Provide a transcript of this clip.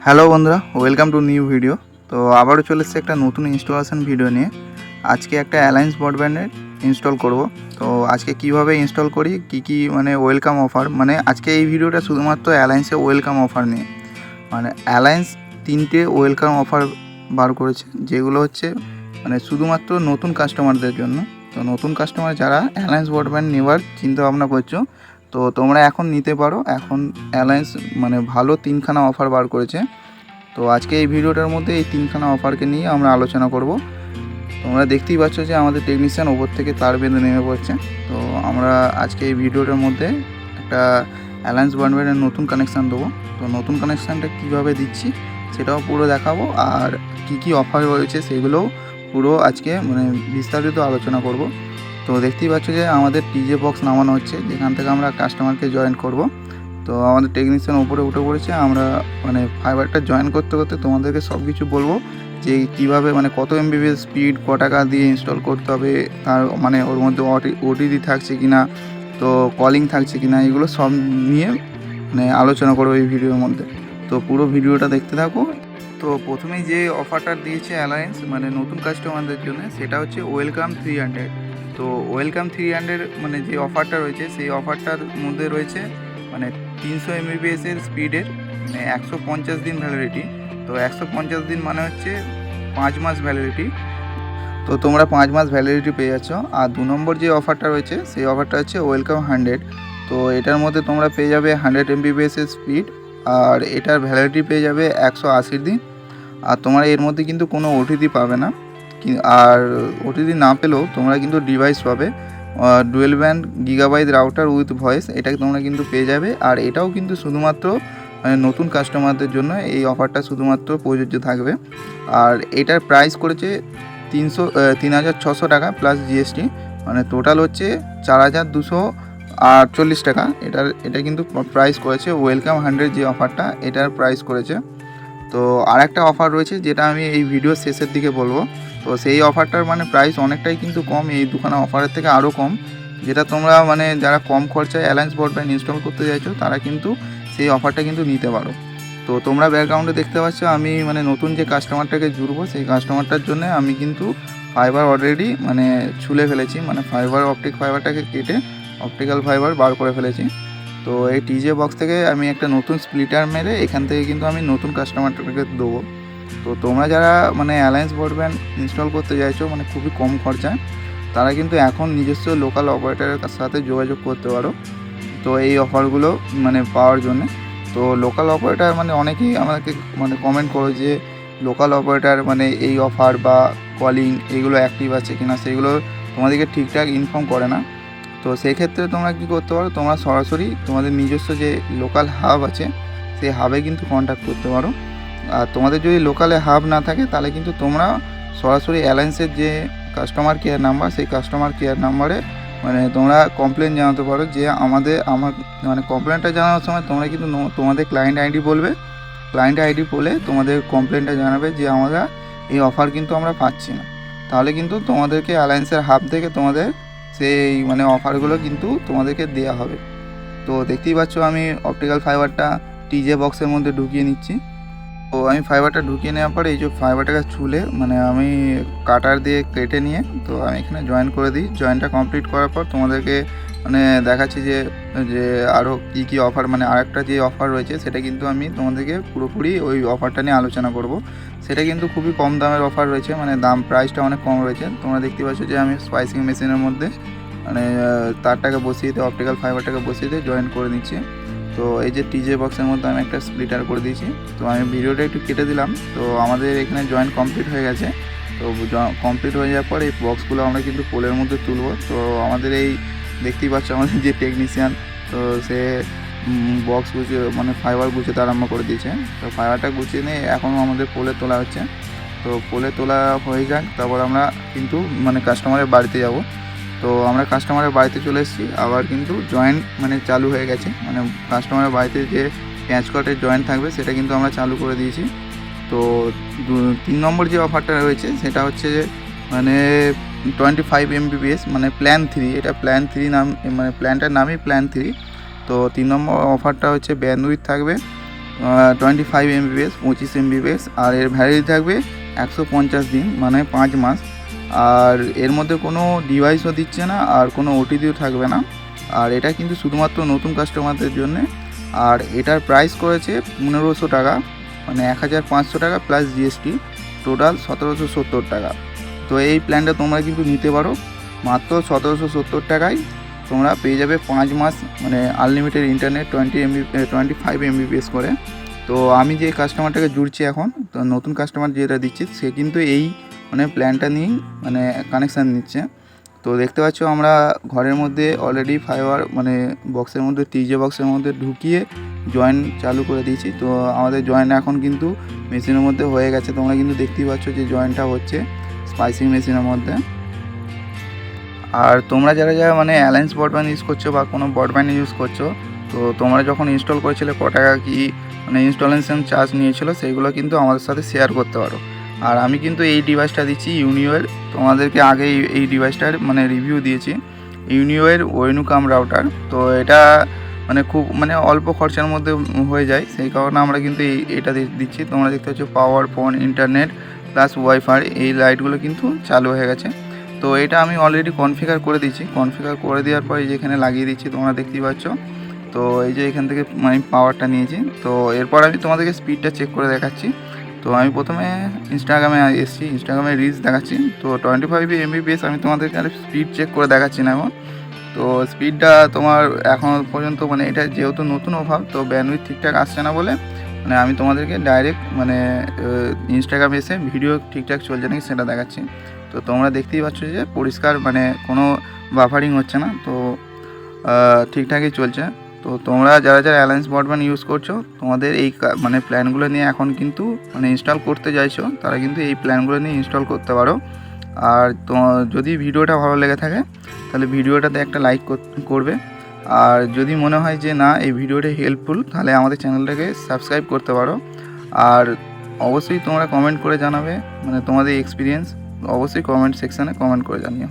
Hello বন্ধুরা, welcome to new video. তো আবারও চলে এসেছে একটা নতুন ইনস্টলেশন ভিডিও নিয়ে। আজকে একটা অ্যালায়েন্স ব্রডব্যান্ডের ইনস্টল করব। তো আজকে কিভাবে ইনস্টল করি, কি মানে ওয়েলকাম অফার, মানে আজকে এই ভিডিওটা শুধুমাত্র অ্যালায়েন্সে ওয়েলকাম অফার নিয়ে। মানে অ্যালায়েন্স 3টে ওয়েলকাম অফার বার করেছে, যেগুলো হচ্ছে মানে শুধুমাত্র নতুন কাস্টমারদের জন্য। তো নতুন কাস্টমার যারা অ্যালায়েন্স ব্রডব্যান্ড নেওয়ার চিন্তা ভাবনা করছো, তো তোমরা এখন নিতে পারো। এখন অ্যালায়েন্স মানে ভালো 3খানা অফার বার করেছে। তো আজকে এই ভিডিওটার মধ্যে এই 3খানা অফারকে নিয়ে আমরা আলোচনা করব। তোমরা দেখতেই পাচ্ছ যে আমাদের টেকনিশিয়ান ওপর থেকে তার বেঁধে নেমে পড়ছে। তো আমরা আজকে এই ভিডিওটার মধ্যে একটা অ্যালায়েন্স ব্রডব্যান্ডের নতুন কানেকশান দেবো। তো নতুন কানেকশানটা কীভাবে দিচ্ছি সেটাও পুরো দেখাবো, আর কি অফার রয়েছে সেগুলোও পুরো আজকে মানে বিস্তারিত আলোচনা করব। তো দেখতেই পাচ্ছ যে আমাদের টিজে বক্স নামানো হচ্ছে, যেখান থেকে আমরা কাস্টমারকে জয়েন করব। তো আমাদের টেকনিশিয়ান উপরে উঠে পড়েছে। আমরা মানে ফাইবারটা জয়েন করতে করতে তোমাদেরকে সব কিছু বলবো যে কীভাবে মানে কত এমবিপিএস স্পিড, ক টাকা দিয়ে ইনস্টল করতে হবে, তার মানে ওর মধ্যে ওটিডি থাকছে কি না, তো কলিং থাকছে কি না, এগুলো সব নিয়ে মানে আলোচনা করবো এই ভিডিওর মধ্যে। তো পুরো ভিডিওটা দেখতে থাকো। তো প্রথমেই যে অফারটা দিয়েছে অ্যালায়েন্স মানে নতুন কাস্টমারদের জন্য, সেটা হচ্ছে ওয়েলকাম 300। তো ওয়েলকাম 300 মানে যে অফারটা রয়েছে, সেই অফারটার মধ্যে রয়েছে মানে 300 এমবিপিএসের স্পিডের মানে 150 দিন ভ্যালিডিটি। তো 150 দিন মানে হচ্ছে 5 মাস ভ্যালিডিটি। তো তোমরা 5 মাস ভ্যালিডিটি পেয়ে যাচ্ছ। আর 2 নম্বর যে অফারটা রয়েছে সেই অফারটা হচ্ছে ওয়েলকাম 100। তো এটার মধ্যে তোমরা পেয়ে যাবে 100 এমবিপিএসের স্পিড, আর এটার ভ্যালিডিটি পেয়ে যাবে 180 দিন। আর তোমরা এর মধ্যে কিন্তু কোনো ওটিপি পাবে না, আর ওটিপি না পেলেও তোমরা কিন্তু ডিভাইস পাবে dual band gigabyte router with voice, এটাকে তোমরা কিন্তু পেয়ে যাবে। আর এটাও কিন্তু শুধুমাত্র মানে নতুন কাস্টমারদের জন্য এই অফারটা শুধুমাত্র প্রযোজ্য থাকবে। আর এটার প্রাইস করেছে 3,600 টাকা প্লাস জিএসটি, মানে টোটাল হচ্ছে 4,248 টাকা। এটা কিন্তু প্রাইস করেছে ওয়েলকাম 100 যে অফারটা, এটার প্রাইস করেছে। তো আর একটা অফার রয়েছে যেটা আমি এই ভিডিওর শেষের দিকে বলবো। তো সেই অফারটার মানে প্রাইস অনেকটাই কিন্তু কম, এই দুখানা অফারের থেকে আরও কম, যেটা তোমরা মানে যারা কম খরচায় অ্যালায়েন্স ব্রডব্যান্ড ইনস্টল করতে চাইছো তারা কিন্তু সেই অফারটা কিন্তু নিতে পারো। তো তোমরা ব্যাকগ্রাউন্ডে দেখতে পাচ্ছ আমি মানে নতুন যে কাস্টমারটাকে জুড়বো, সেই কাস্টমারটার জন্য আমি কিন্তু ফাইবার অলরেডি মানে ছুলে ফেলেছি, মানে অপটিক ফাইবারটাকে কেটে অপটিক্যাল ফাইবার বার করে ফেলেছি। তো এই টিজে বক্স থেকে আমি একটা নতুন স্প্লিটার মেরে এখান থেকে কিন্তু আমি নতুন কাস্টমারটাকে দেবো। তো তোমরা যারা মানে অ্যালায়েন্স ব্রডব্যান্ড ইনস্টল করতে চাইছো মানে খুবই কম খরচায়, তারা কিন্তু এখন নিজস্ব লোকাল অপারেটরের সাথে যোগাযোগ করতে পারো তো এই অফারগুলো মানে পাওয়ার জন্য। তো লোকাল অপারেটর মানে অনেকেই আমাকে মানে কমেন্ট করো যে লোকাল অপারেটর মানে এই অফার বা কলিং এইগুলো অ্যাক্টিভ আছে কিনা সেগুলো তোমাদেরকে ঠিকঠাক ইনফর্ম করে না। তো সেই ক্ষেত্রে তোমরা কী করতে পারো, তোমরা সরাসরি তোমাদের নিজস্ব যে লোকাল হাব আছে সেই হাবে কিন্তু কন্ট্যাক্ট করতে পারো। আর তোমাদের যদি লোকালে হাব না থাকে তাহলে কিন্তু তোমরা সরাসরি অ্যালায়েন্সের যে কাস্টমার কেয়ার নাম্বার, সেই কাস্টমার কেয়ার নাম্বারে মানে তোমরা কমপ্লেন জানাতে পারো যে আমার মানে কমপ্লেনটা জানানোর সময় তোমরা কিন্তু তোমাদের ক্লায়েন্ট আইডি বলবে। ক্লায়েন্ট আইডি বলে তোমাদের কমপ্লেনটা জানাবে যে আমরা এই অফার কিন্তু আমরা পাচ্ছি না। তাহলে কিন্তু তোমাদেরকে অ্যালায়েন্সের হাব থেকে তোমাদের সেই মানে অফারগুলো কিন্তু তোমাদেরকে দেওয়া হবে। তো দেখতেই পাচ্ছ আমি অপটিক্যাল ফাইবারটা টিজে বক্সের মধ্যে ঢুকিয়ে নিচ্ছি। তো আমি ফাইবারটা ঢুকিয়ে নেওয়ার পরে এই যে ফাইবারটাকে ছুলে মানে আমি কাটার দিয়ে কেটে নিয়ে তো আমি এখানে জয়েন করে দিই। জয়েনটা কমপ্লিট করার পর তোমাদেরকে মানে দেখাচ্ছি যে যে আরও কী অফার, মানে আরেকটা যে অফার রয়েছে সেটা কিন্তু আমি তোমাদেরকে পুরোপুরি ওই অফারটা নিয়ে আলোচনা করব। সেটা কিন্তু খুবই কম দামের অফার রয়েছে, মানে প্রাইসটা অনেক কম রয়েছে। তোমরা দেখতে পাচ্ছ যে আমি স্পাইসিং মেশিনের মধ্যে মানে তারটাকে বসিয়ে দিয়ে অপটিক্যাল ফাইবারটাকে বসিয়ে দিয়ে জয়েন করে নিচ্ছি। তো এই যে টিজে বক্সের মধ্যে আমি একটা স্প্লিটার করে দিয়েছি। তো আমি ভিডিওটা একটু কেটে দিলাম। তো আমাদের এখানে জয়েন কমপ্লিট হয়ে গেছে। তো কমপ্লিট হয়ে যাওয়ার পর এই বক্সগুলো আমরা কিন্তু পোলের মধ্যে তুলব। তো আমাদের এই দেখতেই পাচ্ছ আমাদের যে টেকনিশিয়ান, তো সে বক্স গুছিয়ে মানে ফাইবার গুছিয়ে আরম্ভ করে দিয়েছে। তো ফাইবারটা গুছিয়ে নিয়ে এখনও আমাদের পোলে তোলা হচ্ছে। তো পোলে তোলা হয়ে যাক, তারপর আমরা কিন্তু মানে কাস্টমারের বাড়িতে যাব। তো আমরা কাস্টমারের বাড়িতে চলে এসেছি, আবার কিন্তু জয়েন্ট মানে চালু হয়ে গেছে, মানে কাস্টমারের বাড়িতে যে প্যাঁচ কটের জয়েন্ট থাকবে সেটা কিন্তু আমরা চালু করে দিয়েছি। তো 3 নম্বর যে অফারটা রয়েছে সেটা হচ্ছে মানে 25 এমবিপিএস মানে প্ল্যান 3, এটা প্ল্যান 3 নাম, মানে প্ল্যানটার নামই প্ল্যান 3। তো 3 নম্বর অফারটা হচ্ছে ব্যান্ডউইথ থাকবে 25 MBps 25 MBps, আর এর ভ্যালিডিটি থাকবে 150 দিন মানে 5 মাস। আর এর মধ্যে কোনো ডিভাইসও দিচ্ছে না আর কোনো ওটিপিও থাকবে না। আর এটা কিন্তু শুধুমাত্র নতুন কাস্টমারদের জন্যে। আর এটার প্রাইস করেছে 1500 টাকা, মানে 1500 টাকা প্লাস জিএসটি, টোটাল 1770 টাকা। তো এই প্ল্যানটা তোমরা কিন্তু নিতে পারো, মাত্র 1770 টাকায় তোমরা পেয়ে যাবে 5 মাস মানে আনলিমিটেড ইন্টারনেট 25 MBps করে। তো আমি যে কাস্টমারটাকে জুড়ছি এখন, তো নতুন কাস্টমার যেটা দিচ্ছি সে কিন্তু এই মানে প্ল্যানটা নিয়েই মানে কানেকশান নিচ্ছে। তো দেখতে পাচ্ছ আমরা ঘরের মধ্যে অলরেডি ফাইবার মানে বক্সের মধ্যে টিজে বক্সের মধ্যে ঢুকিয়ে জয়েন চালু করে দিয়েছি। তো আমাদের জয়েন এখন কিন্তু মেশিনের মধ্যে হয়ে গেছে, তোমরা কিন্তু দেখতেই পাচ্ছ যে জয়েনটা হচ্ছে স্পাইসিং মেশিনের মধ্যে। আর তোমরা যারা যারা মানে অ্যালায়েন্স ব্রডব্যান্ড ইউজ করছো বা কোনো ব্রডব্যান্ড ইউজ করছো, তো তোমরা যখন ইনস্টল করেছিলে ক টাকা কি মানে ইনস্টলেশন চার্জ নিয়েছিল সেইগুলো কিন্তু আমাদের সাথে শেয়ার করতে পারো। আর আমি কিন্তু এই ডিভাইসটা দিচ্ছি ইউনিওয়ের, তোমাদেরকে আগে এই ডিভাইসটার মানে রিভিউ দিয়েছি, ইউনিওয়ের ওয়েনুকাম রাউটার। তো এটা মানে খুব মানে অল্প খরচার মধ্যে হয়ে যায়, সেই কারণে আমরা কিন্তু এটা দিচ্ছি। তোমরা দেখতে পাচ্ছ পাওয়ার, ফোন, ইন্টারনেট প্লাস ওয়াইফাই এই লাইটগুলো কিন্তু চালু হয়ে গেছে। তো এটা আমি অলরেডি কনফিগার করে দিচ্ছি, কনফিগার করে দেওয়ার পরে যেখানে লাগিয়ে দিচ্ছি তোমরা দেখতেই পাচ্ছ। তো এই যে এখান থেকে আমি পাওয়ারটা নিয়েছি। তো এরপর আমি তোমাদেরকে স্পিডটা চেক করে দেখাচ্ছি। তো আমি প্রথমে ইনস্টাগ্রামে এসেছি, ইনস্টাগ্রামে রিলস দেখাচ্ছি। তো 25 MBps আমি তোমাদেরকে আর স্পিড চেক করে দেখাচ্ছি না এখন। তো স্পিডটা তোমার এখন পর্যন্ত মানে এটা যেহেতু নতুন অফার, তো ব্যান্ডউইথ ঠিকঠাক আসছে না বলে মানে আমি তোমাদেরকে ডাইরেক্ট মানে ইনস্টাগ্রামে এসে ভিডিও ঠিকঠাক চলছে নাকি সেটা দেখাচ্ছি। তো তোমরা দেখতেই পাচ্ছ যে পরিষ্কার মানে কোনো বাফারিং হচ্ছে না, তো ঠিকঠাকই চলছে। তো তোমরা যারা যারা অ্যালায়েন্স ব্রডব্যান্ড ইউজ করছো, তোমাদের এই মানে প্ল্যানগুলো নিয়ে এখন কিন্তু মানে ইনস্টল করতে চাইছো, তারা কিন্তু এই প্ল্যানগুলো নিয়ে ইনস্টল করতে পারো। আর তো যদি ভিডিওটা ভালো লেগে থাকে তাহলে ভিডিওটাতে একটা লাইক করবে। আর যদি মনে হয় যে না এই ভিডিওটা হেল্পফুল, তাহলে আমাদের চ্যানেলটাকে সাবস্ক্রাইব করতে পারো। আর অবশ্যই তোমরা কমেন্ট করে জানাবে মানে তোমাদের এক্সপিরিয়েন্স, অবশ্যই কমেন্ট সেকশানে কমেন্ট করে জানিও।